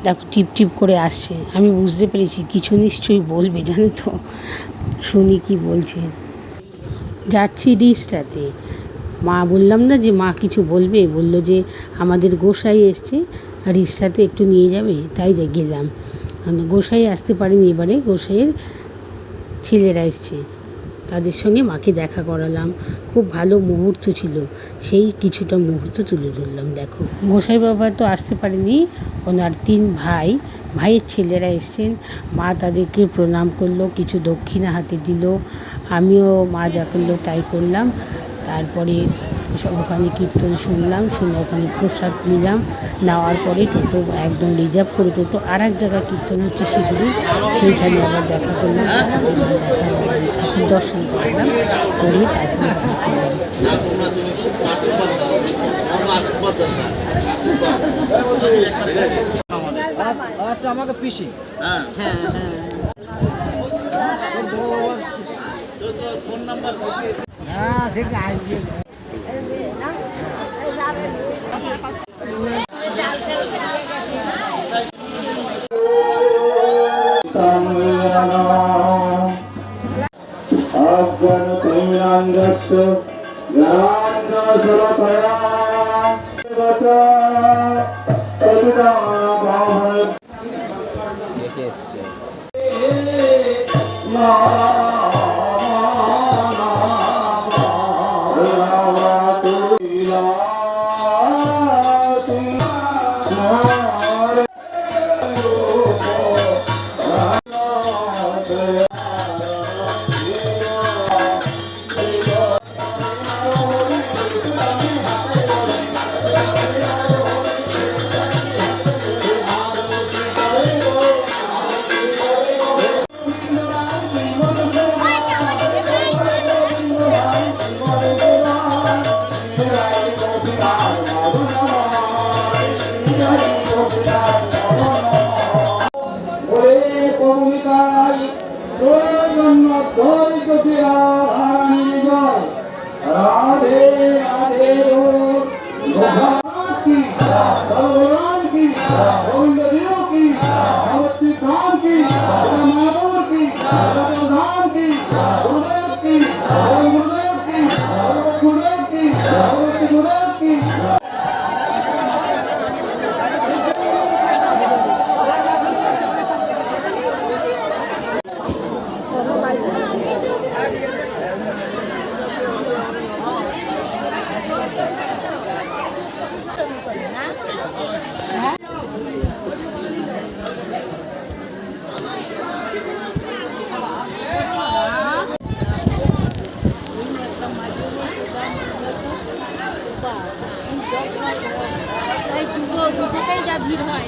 দেখো টিপ টিপ করে আসছে। আমি বুঝতে পেরেছি কিছু নিশ্চয়ই বলবে, জানো তো, শুনি কি বলছে। যাচ্ছি রিসটাতে। মা বললাম না যে মা কিছু বলবে, বলল যে আমাদের গোসাই এসছে, রিসটাতে একটু নিয়ে যাবে, তাই গেলাম। গোসাই আসতে পারেনি, এবারে গোসাইয়ের ছেলেরা এসছে, তাদের সঙ্গে মাকে দেখা করালাম। খুব ভালো মুহূর্ত ছিল, সেই কিছুটা মুহূর্ত তুলে ধরলাম। দেখো গোসাই বাবা তো আসতে পারেনি, ওনার 3 ভাই, ভাইয়ের ছেলেরা এসছেন। মা তাদেরকে প্রণাম করলো, কিছু দক্ষিণা হাতে দিল, আমিও মা যা করলো তাই করলাম। তারপরে সব ওখানে কীর্তন শুনলাম, শুনে ওখানে প্রসাদ নিলাম। নেওয়ার পরে টোটো একদম রিজার্ভ করে টোটো আর এক জায়গায় কীর্তন হচ্ছে শিগগিরই, সেইখানে আবার দেখা করলাম, ঠাকুর দর্শন করলাম, করে তারপরে আচ্ছা আমাকে পিসি হ্যাঁ হ্যাঁ ফোন নাম্বার হ্যাঁ ঠিক আসবে। দুটোতেই যা ভিড় হয়।